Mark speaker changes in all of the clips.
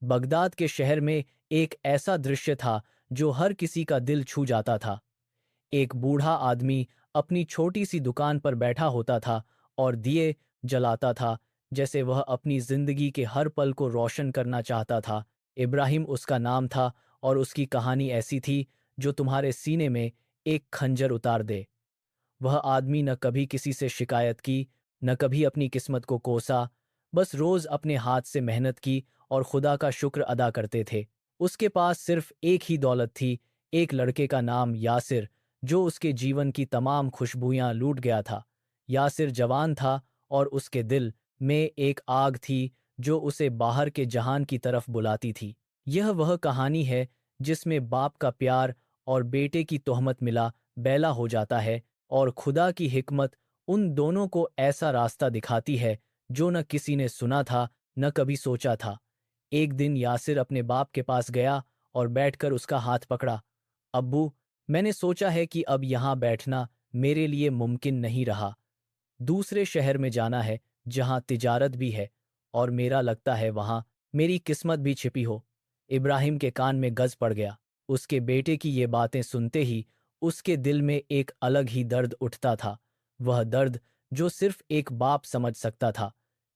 Speaker 1: Baghdad के शहर में एक ऐसा दृश्य था जो हर किसी का दिल छू जाता था। एक बूढ़ा आदमी अपनी छोटी सी दुकान पर बैठा होता था और दिए जलाता था, जैसे वह अपनी जिंदगी के हर पल को रोशन करना चाहता था। इब्राहिम उसका नाम था और उसकी कहानी ऐसी थी जो तुम्हारे सीने में एक खंजर उतार दे। वह आदमी न कभी किसी से शिकायत की, न कभी अपनी किस्मत को कोसा, बस रोज अपने हाथ से मेहनत की और खुदा का शुक्र अदा करते थे। उसके पास सिर्फ एक ही दौलत थी, एक लड़के का नाम यासिर, जो उसके जीवन की तमाम खुशबुयां लूट गया था। यासिर जवान था और उसके दिल में एक आग थी जो उसे बाहर के जहान की तरफ बुलाती थी। यह वह कहानी है जिसमें बाप का प्यार और बेटे की तोहमत मिला बैला हो जाता है, और खुदा की हिकमत उन दोनों को ऐसा रास्ता दिखाती है जो न किसी ने सुना था, न कभी सोचा था। एक दिन यासिर अपने बाप के पास गया और बैठकर उसका हाथ पकड़ा। अब्बू, मैंने सोचा है कि अब यहाँ बैठना मेरे लिए मुमकिन नहीं रहा। दूसरे शहर में जाना है जहाँ तिजारत भी है, और मेरा लगता है वहाँ मेरी किस्मत भी छिपी हो। इब्राहिम के कान में गज पड़ गया। उसके बेटे की ये बातें सुनते ही उसके दिल में एक अलग ही दर्द उठता था, वह दर्द जो सिर्फ एक बाप समझ सकता था।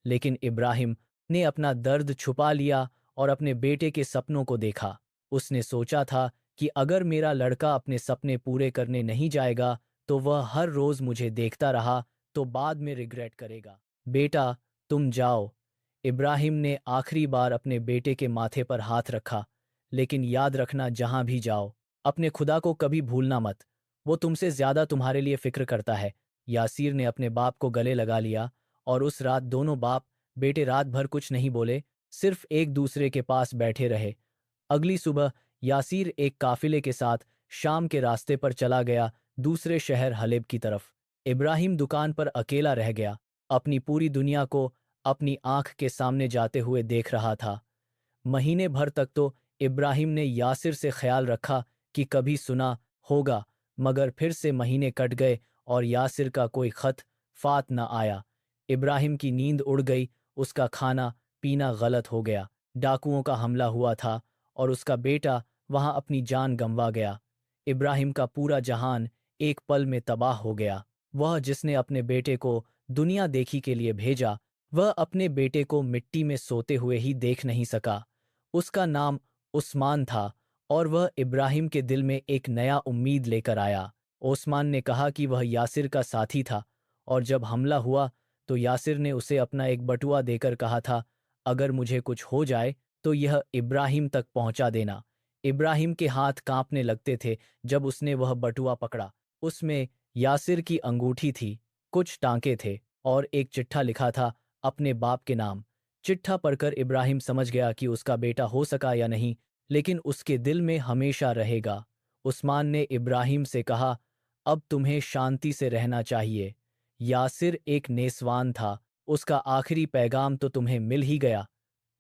Speaker 1: लेकिन इब्राहिम ने अपना दर्द छुपा लिया और अपने बेटे के सपनों को देखा। उसने सोचा था कि अगर मेरा लड़का अपने सपने पूरे करने नहीं जाएगा तो वह हर रोज मुझे देखता रहा तो बाद में रिग्रेट करेगा। बेटा, तुम जाओ। इब्राहिम ने आखिरी बार अपने बेटे के माथे पर हाथ रखा। लेकिन याद रखना, जहां भी जाओ अपने खुदा को कभी भूलना मत। वो तुमसे ज्यादा तुम्हारे लिए फिक्र करता है। यासीर ने अपने बाप को गले लगा लिया और उस रात दोनों बाप बेटे रात भर कुछ नहीं बोले, सिर्फ एक दूसरे के पास बैठे रहे। अगली सुबह यासीर एक काफिले के साथ शाम के रास्ते पर चला गया, दूसरे शहर हलेब की तरफ। इब्राहिम दुकान पर अकेला रह गया, अपनी पूरी दुनिया को अपनी आंख के सामने जाते हुए देख रहा था। महीने भर तक तो इब्राहिम ने यासिर से ख्याल रखा कि कभी सुना होगा, मगर फिर से महीने कट गए और यासिर का कोई खत फात न आया। इब्राहिम की नींद उड़ गई, उसका खाना पीना गलत हो गया। डाकुओं का हमला हुआ था और उसका बेटा वहां अपनी जान गंवा गया। इब्राहिम का पूरा जहान एक पल में तबाह हो गया। वह जिसने अपने बेटे को दुनिया देखी के लिए भेजा, वह अपने बेटे को मिट्टी में सोते हुए ही देख नहीं सका। उसका नाम उस्मान था और वह इब्राहिम के दिल में एक नया उम्मीद लेकर आया। ओस्मान ने कहा कि वह यासिर का साथी था, और जब हमला हुआ तो यासिर ने उसे अपना एक बटुआ देकर कहा था, अगर मुझे कुछ हो जाए तो यह इब्राहिम तक पहुंचा देना। इब्राहिम के हाथ कांपने लगते थे जब उसने वह बटुआ पकड़ा। उसमें यासिर की अंगूठी थी, कुछ टांके थे और एक चिट्ठा लिखा था अपने बाप के नाम। चिट्ठा पढ़कर इब्राहिम समझ गया कि उसका बेटा हो सका या नहीं, लेकिन उसके दिल में हमेशा रहेगा। उस्मान ने इब्राहिम से कहा, अब तुम्हें शांति से रहना चाहिए। यासिर एक नेसवान था, उसका आखिरी पैगाम तो तुम्हें मिल ही गया।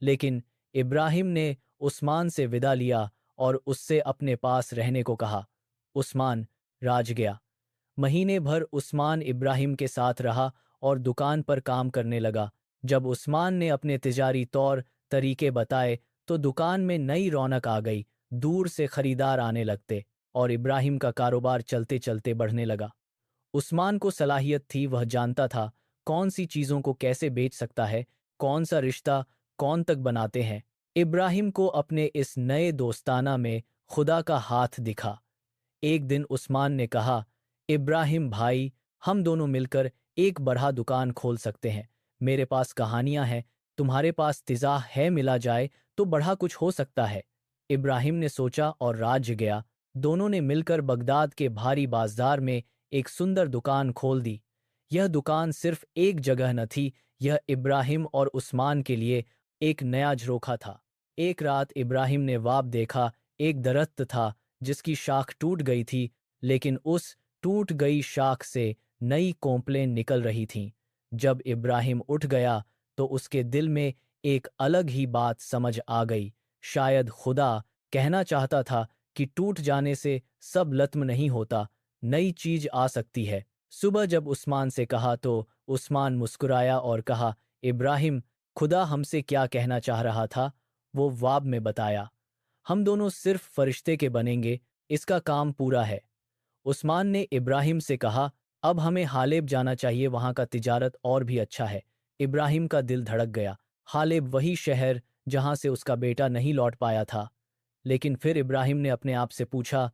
Speaker 1: लेकिन इब्राहिम ने उस्मान से विदा लिया और उससे अपने पास रहने को कहा। उस्मान राज गया। महीने भर उस्मान इब्राहिम के साथ रहा और दुकान पर काम करने लगा। जब उस्मान ने अपने तिजारी तौर तरीके बताए तो दुकान में नई रौनक आ गई, दूर से खरीदार आने लगते और इब्राहिम का कारोबार चलते चलते बढ़ने लगा। उस्मान को सलाहियत थी, वह जानता था कौन सी चीज़ों को कैसे बेच सकता है, कौन सा रिश्ता कौन तक बनाते हैं। इब्राहिम को अपने इस नए दोस्ताना में खुदा का हाथ दिखा। एक दिन उस्मान ने कहा, इब्राहिम भाई, हम दोनों मिलकर एक बड़ा दुकान खोल सकते हैं। मेरे पास कहानियां हैं, तुम्हारे पास तिजाह है, मिला जाए तो बड़ा कुछ हो सकता है। इब्राहिम ने सोचा और राज्य गया। दोनों ने मिलकर बगदाद के भारी बाजार में एक सुंदर दुकान खोल दी। यह दुकान सिर्फ एक जगह न थी, यह इब्राहिम और उस्मान के लिए एक नया झरोखा था। एक रात इब्राहिम ने ख्वाब देखा, एक दरख्त था जिसकी शाख टूट गई थी, लेकिन उस टूट गई शाख से नई कोंपलें निकल रही थीं। जब इब्राहिम उठ गया तो उसके दिल में एक अलग ही बात समझ आ गई। शायद खुदा कहना चाहता था कि टूट जाने से सब लत्म नहीं होता, नई चीज आ सकती है। सुबह जब उस्मान से कहा तो उस्मान मुस्कुराया और कहा, इब्राहिम, खुदा हमसे क्या कहना चाह रहा था वो वाब में बताया, हम दोनों सिर्फ फरिश्ते के बनेंगे, इसका काम पूरा है। उस्मान ने इब्राहिम से कहा, अब हमें हालेब जाना चाहिए, वहां का तिजारत और भी अच्छा है। इब्राहिम का दिल धड़क गया। हालेब वही शहर जहां से उसका बेटा नहीं लौट पाया था। लेकिन फिर इब्राहिम ने अपने आप से पूछा,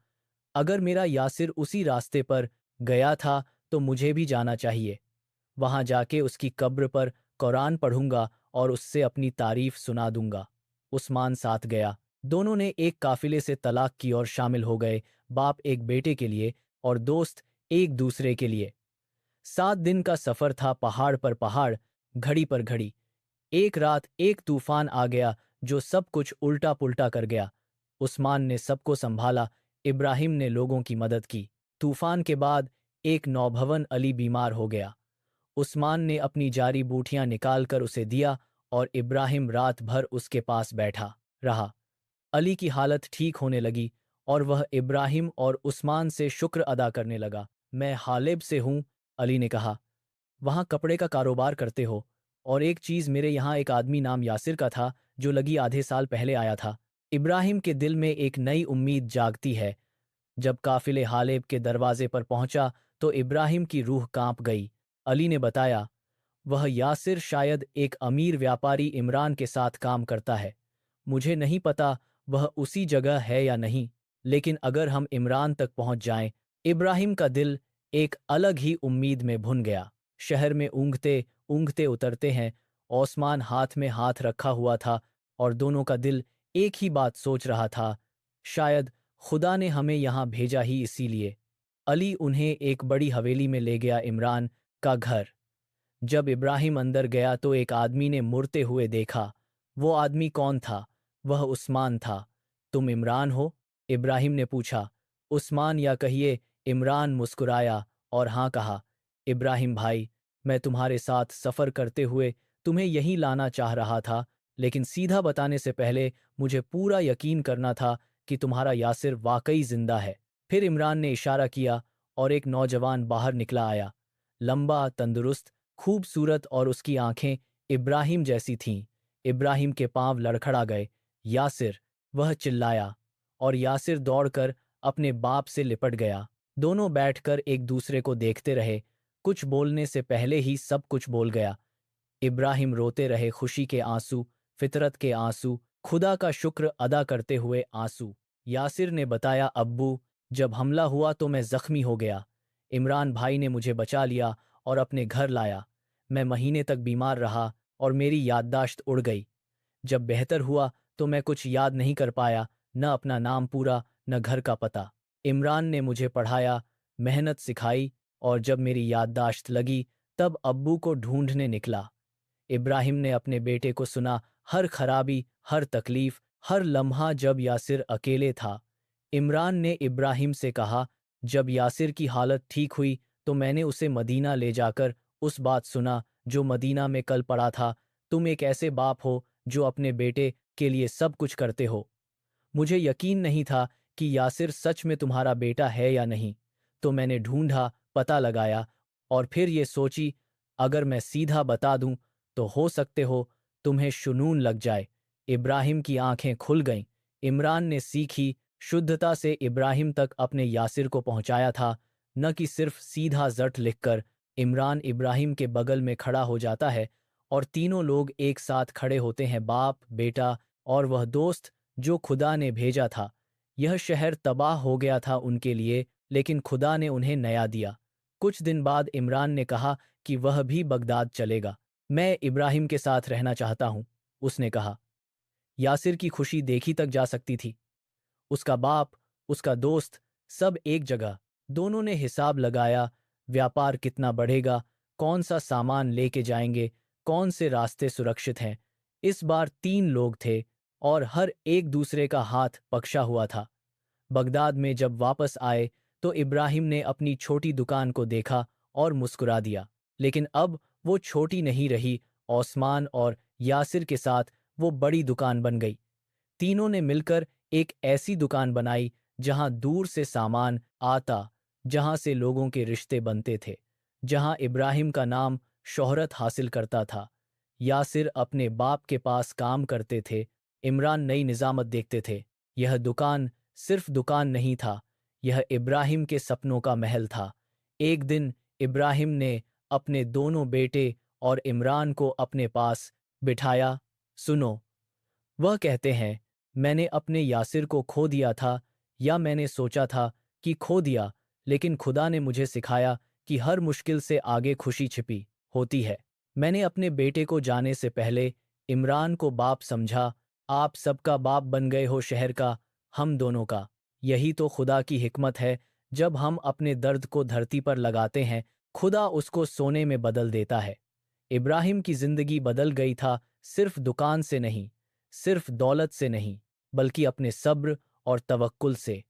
Speaker 1: अगर मेरा यासिर उसी रास्ते पर गया था तो मुझे भी जाना चाहिए। वहां जाके उसकी कब्र पर कुरान पढ़ूंगा और उससे अपनी तारीफ सुना दूंगा। उस्मान साथ गया। दोनों ने एक काफिले से तलाक की और शामिल हो गए, बाप एक बेटे के लिए और दोस्त एक दूसरे के लिए। 7 दिन का सफर था, पहाड़ पर पहाड़, घड़ी पर घड़ी। एक रात एक तूफान आ गया जो सब कुछ उल्टा पुल्टा कर गया। उस्मान ने सबको संभाला, इब्राहिम ने लोगों की मदद की। तूफान के बाद एक नौभवन अली बीमार हो गया। उस्मान ने अपनी जारी बूटियां निकालकर उसे दिया और इब्राहिम रात भर उसके पास बैठा रहा। अली की हालत ठीक होने लगी और वह इब्राहिम और उस्मान से शुक्र अदा करने लगा। मैं हालेब से हूं, अली ने कहा। वहां कपड़े का कारोबार करते हो, और एक चीज, मेरे यहाँ एक आदमी नाम यासिर का था जो लगी आधे साल पहले आया था। इब्राहिम के दिल में एक नई उम्मीद जागती है। जब काफिले हालेब के दरवाजे पर पहुंचा तो इब्राहिम की रूह कांप गई। अली ने बताया, वह यासिर शायद एक अमीर व्यापारी इमरान के साथ काम करता है। मुझे नहीं पता वह उसी जगह है या नहीं, लेकिन अगर हम इमरान तक पहुंच जाएं। इब्राहिम का दिल एक अलग ही उम्मीद में भुन गया। शहर में ऊँघते ऊँघते उतरते हैं। ओस्मान हाथ में हाथ रखा हुआ था और दोनों का दिल एक ही बात सोच रहा था, शायद खुदा ने हमें यहाँ भेजा ही इसीलिए। अली उन्हें एक बड़ी हवेली में ले गया, इमरान का घर। जब इब्राहिम अंदर गया तो एक आदमी ने मुड़ते हुए देखा। वो आदमी कौन था? वह उस्मान था। तुम इमरान हो? इब्राहिम ने पूछा। उस्मान, या कहिए इमरान, मुस्कुराया और हाँ कहा। इब्राहिम भाई, मैं तुम्हारे साथ सफ़र करते हुए तुम्हें यहीं लाना चाह रहा था, लेकिन सीधा बताने से पहले मुझे पूरा यकीन करना था कि तुम्हारा यासिर वाकई जिंदा है। फिर इमरान ने इशारा किया और एक नौजवान बाहर निकला आया। लंबा, तंदुरुस्त, खूबसूरत, और उसकी आंखें इब्राहिम जैसी थीं। इब्राहिम के पांव लड़खड़ा गए। यासिर! वह चिल्लाया, और यासिर दौड़कर अपने बाप से लिपट गया। दोनों बैठकर एक दूसरे को देखते रहे। कुछ बोलने से पहले ही सब कुछ बोल गया। इब्राहिम रोते रहे, खुशी के आंसू, फितरत के आंसू, खुदा का शुक्र अदा करते हुए आंसू। यासिर ने बताया, अब्बू, जब हमला हुआ तो मैं जख्मी हो गया। इमरान भाई ने मुझे बचा लिया और अपने घर लाया। मैं महीने तक बीमार रहा और मेरी याददाश्त उड़ गई। जब बेहतर हुआ तो मैं कुछ याद नहीं कर पाया, न अपना नाम पूरा, न घर का पता। इमरान ने मुझे पढ़ाया, मेहनत सिखाई, और जब मेरी याददाश्त लगी तब अब्बू को ढूंढने निकला। इब्राहिम ने अपने बेटे को सुना, हर खराबी, हर तकलीफ, हर लम्हा जब यासिर अकेले था। इमरान ने इब्राहिम से कहा, जब यासिर की हालत ठीक हुई तो मैंने उसे मदीना ले जाकर उस बात सुना जो मदीना में कल पड़ा था। तुम एक ऐसे बाप हो जो अपने बेटे के लिए सब कुछ करते हो। मुझे यकीन नहीं था कि यासिर सच में तुम्हारा बेटा है या नहीं। तो मैंने ढूंढा, पता लगाया, और फिर ये सोची, अगर मैं सीधा बता दूं तो हो सकते हो तुम्हें शुनून लग जाए। इब्राहिम की आंखें खुल गईं। इमरान ने सीखी शुद्धता से इब्राहिम तक अपने यासिर को पहुंचाया था, न कि सिर्फ सीधा जट लिखकर। इमरान इब्राहिम के बगल में खड़ा हो जाता है और तीनों लोग एक साथ खड़े होते हैं, बाप, बेटा और वह दोस्त जो खुदा ने भेजा था। यह शहर तबाह हो गया था उनके लिए, लेकिन खुदा ने उन्हें नया दिया। कुछ दिन बाद इमरान ने कहा कि वह भी बगदाद चलेगा। मैं इब्राहिम के साथ रहना चाहता हूं, उसने कहा। यासिर की खुशी देखी तक जा सकती थी। उसका बाप, उसका दोस्त, सब एक जगह। दोनों ने हिसाब लगाया, व्यापार कितना बढ़ेगा, कौन सा सामान लेके जाएंगे, कौन से रास्ते सुरक्षित हैं। इस बार 3 लोग थे और हर एक दूसरे का हाथ पकड़ा हुआ था। बगदाद में जब वापस आए तो इब्राहिम ने अपनी छोटी दुकान को देखा और मुस्कुरा दिया। लेकिन अब वो छोटी नहीं रही, ओस्मान और यासिर के साथ वो बड़ी दुकान बन गई। तीनों ने मिलकर एक ऐसी दुकान बनाई जहां दूर से सामान आता, जहां से लोगों के रिश्ते बनते थे, जहां इब्राहिम का नाम शोहरत हासिल करता था। यासिर अपने बाप के पास काम करते थे, इमरान नई निज़ामत देखते थे। यह दुकान सिर्फ दुकान नहीं था, यह इब्राहिम के सपनों का महल था। एक दिन इब्राहिम ने अपने दोनों बेटे और इमरान को अपने पास बिठाया। सुनो, वह कहते हैं, मैंने अपने यासिर को खो दिया था, या मैंने सोचा था कि खो दिया, लेकिन खुदा ने मुझे सिखाया कि हर मुश्किल से आगे खुशी छिपी होती है। मैंने अपने बेटे को जाने से पहले इमरान को बाप समझा। आप सबका बाप बन गए हो, शहर का, हम दोनों का। यही तो खुदा की हिकमत है। जब हम अपने दर्द को धरती पर लगाते हैं, खुदा उसको सोने में बदल देता है। इब्राहिम की जिंदगी बदल गई था, सिर्फ दुकान से नहीं, सिर्फ दौलत से नहीं, बल्कि अपने सब्र और तवक्कुल से।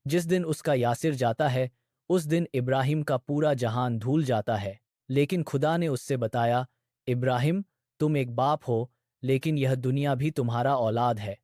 Speaker 1: जिस दिन उसका यासिर जाता है, उस दिन इब्राहिम का पूरा जहान धूल जाता है। लेकिन खुदा ने उससे बताया, इब्राहिम, तुम एक बाप हो, लेकिन यह दुनिया भी तुम्हारा औलाद है।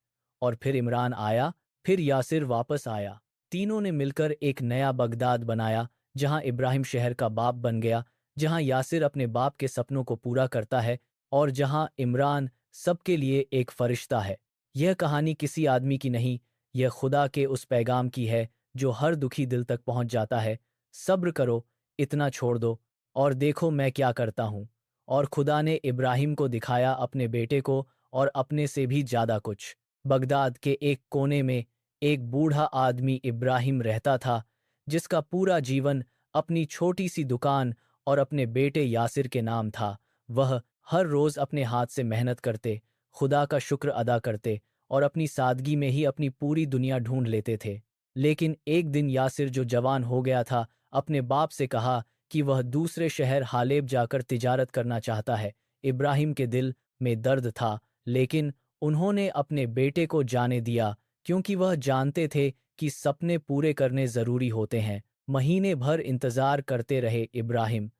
Speaker 1: और फिर इमरान आया, फिर यासिर वापस आया। तीनों ने मिलकर एक नया बगदाद बनाया, जहां इब्राहिम शहर का बाप बन गया, जहां यासिर अपने बाप के सपनों को पूरा करता है, और जहां इमरान सबके लिए एक फरिश्ता है। यह कहानी किसी आदमी की नहीं, यह खुदा के उस पैगाम की है जो हर दुखी दिल तक पहुंच जाता है। सब्र करो, इतना छोड़ दो, और देखो मैं क्या करता हूं। और खुदा ने इब्राहिम को दिखाया अपने बेटे को, और अपने से भी ज्यादा कुछ। बगदाद के एक कोने में एक बूढ़ा आदमी इब्राहिम रहता था, जिसका पूरा जीवन अपनी छोटी सी दुकान और अपने बेटे यासिर के नाम था। वह हर रोज अपने हाथ से मेहनत करते, खुदा का शुक्र अदा करते, और अपनी सादगी में ही अपनी पूरी दुनिया ढूंढ लेते थे। लेकिन एक दिन यासिर, जो जवान हो गया था, अपने बाप से कहा कि वह दूसरे शहर हालेब जाकर तिजारत करना चाहता है। इब्राहिम के दिल में दर्द था, लेकिन उन्होंने अपने बेटे को जाने दिया, क्योंकि वह जानते थे कि सपने पूरे करने जरूरी होते हैं। महीने भर इंतजार करते रहे इब्राहिम।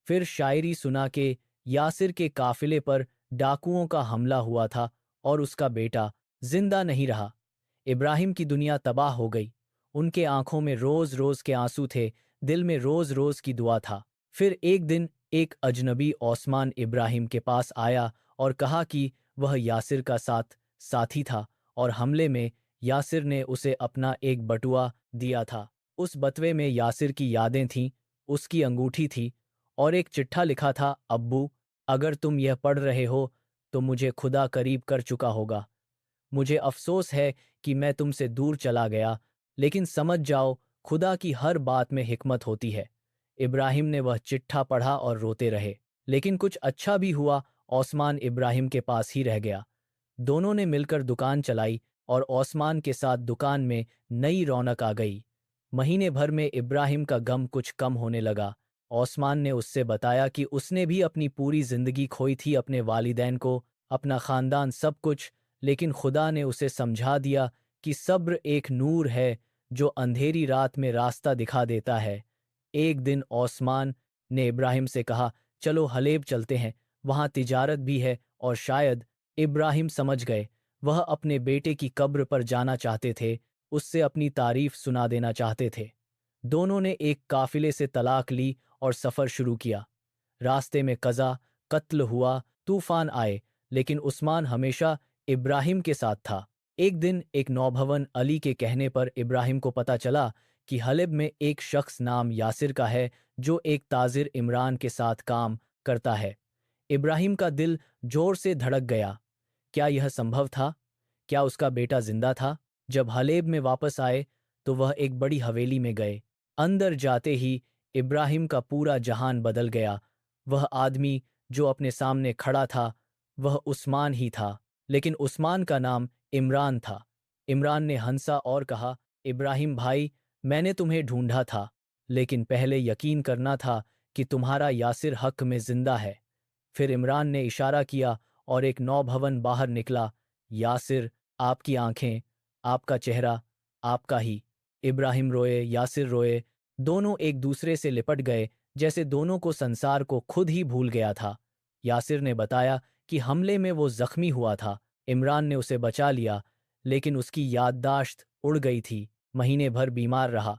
Speaker 1: फिर शायरी सुना के यासिर के काफिले पर डाकुओं का हमला हुआ था, और उसका बेटा जिंदा नहीं रहा। इब्राहिम की दुनिया तबाह हो गई। उनके आंखों में रोज रोज के आंसू थे, दिल में रोज रोज की दुआ था। फिर एक दिन एक अजनबी ओस्मान इब्राहिम के पास आया और कहा कि वह यासिर का साथी था, और हमले में यासिर ने उसे अपना एक बटुआ दिया था। उस बटुए में यासिर की यादें थीं, उसकी अंगूठी थी, और एक चिट्ठा लिखा था, अब्बू, अगर तुम यह पढ़ रहे हो तो मुझे खुदा करीब कर चुका होगा। मुझे अफ़सोस है कि मैं तुमसे दूर चला गया, लेकिन समझ जाओ, खुदा की हर बात में हिकमत होती है। इब्राहिम ने वह चिट्ठा पढ़ा और रोते रहे। लेकिन कुछ अच्छा भी हुआ, ओस्मान इब्राहिम के पास ही रह गया। दोनों ने मिलकर दुकान चलाई, और ओस्मान के साथ दुकान में नई रौनक आ गई। महीने भर में इब्राहिम का गम कुछ कम होने लगा। ओस्मान ने उससे बताया कि उसने भी अपनी पूरी जिंदगी खोई थी, अपने वालिदैन को, अपना खानदान, सब कुछ। लेकिन खुदा ने उसे समझा दिया कि सब्र एक नूर है जो अंधेरी रात में रास्ता दिखा देता है। एक दिन ओस्मान ने इब्राहिम से कहा, चलो हलेब चलते हैं, वहां तिजारत भी है, और शायद। इब्राहिम समझ गए, वह अपने बेटे की कब्र पर जाना चाहते थे, उससे अपनी तारीफ सुना देना चाहते थे। दोनों ने एक काफिले से तलाक ली और सफर शुरू किया। रास्ते में कज़ा, कत्ल हुआ, तूफान आए, लेकिन उस्मान हमेशा इब्राहिम के साथ था। एक दिन एक नौभवन अली के कहने पर इब्राहिम को पता चला कि हलेब में एक शख्स नाम यासिर का है, जो एक ताजिर इमरान के साथ काम करता है। इब्राहिम का दिल जोर से धड़क गया। क्या यह संभव था? क्या उसका बेटा जिंदा था? जब हलेब में वापस आए, तो वह एक बड़ी हवेली में गए। अंदर जाते ही इब्राहिम का पूरा जहान बदल गया। वह आदमी जो अपने सामने खड़ा था, वह उस्मान ही था, लेकिन उस्मान का नाम इमरान था। इमरान ने हंसा और कहा, इब्राहिम भाई, मैंने तुम्हें ढूंढा था, लेकिन पहले यकीन करना था कि तुम्हारा यासिर हक में जिंदा है। फिर इमरान ने इशारा किया और एक नौभवन बाहर निकला। यासिर, आपकी आंखें, आपका चेहरा, आपका ही। इब्राहिम रोए, यासिर रोए, दोनों एक दूसरे से लिपट गए, जैसे दोनों को संसार को खुद ही भूल गया था। यासिर ने बताया कि हमले में वो जख्मी हुआ था। इमरान ने उसे बचा लिया, लेकिन उसकी याददाश्त उड़ गई थी। महीने भर बीमार रहा।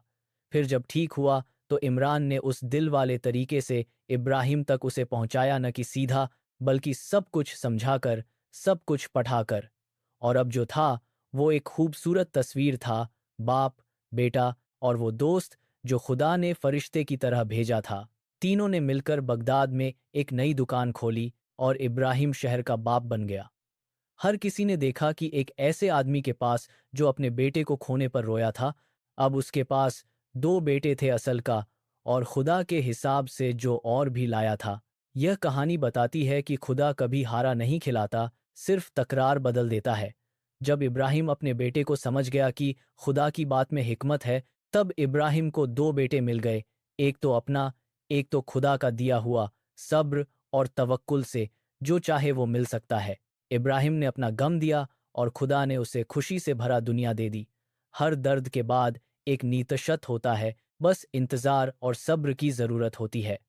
Speaker 1: फिर जब ठीक हुआ, तो इमरान ने उस दिल वाले तरीके से इब्राहिम तक उसे पहुंचाया, न कि सीधा, बल्कि सब कुछ समझाकर, सब कुछ पढ़ाकर। और अब जो था वो एक खूबसूरत तस्वीर था, बाप, बेटा और वो दोस्त जो खुदा ने फरिश्ते की तरह भेजा था। तीनों ने मिलकर बगदाद में एक नई दुकान खोली और इब्राहिम शहर का बाप बन गया। हर किसी ने देखा कि एक ऐसे आदमी के पास जो अपने बेटे को खोने पर रोया था, अब उसके पास दो बेटे थे असल का, और खुदा के हिसाब से जो और भी लाया था। यह कहानी बताती है कि खुदा कभी हारा नहीं खिलाता, सिर्फ तकरार बदल देता है। जब इब्राहिम अपने बेटे को समझ गया कि खुदा की बात में हिकमत है, तब इब्राहिम को दो बेटे मिल गए, एक तो अपना, एक तो खुदा का दिया हुआ, सब्र और तवक्कुल से जो चाहे वो मिल सकता है। इब्राहिम ने अपना गम दिया और खुदा ने उसे खुशी से भरा दुनिया दे दी। हर दर्द के बाद एक नीतशत होता है, बस इंतजार और सब्र की जरूरत होती है।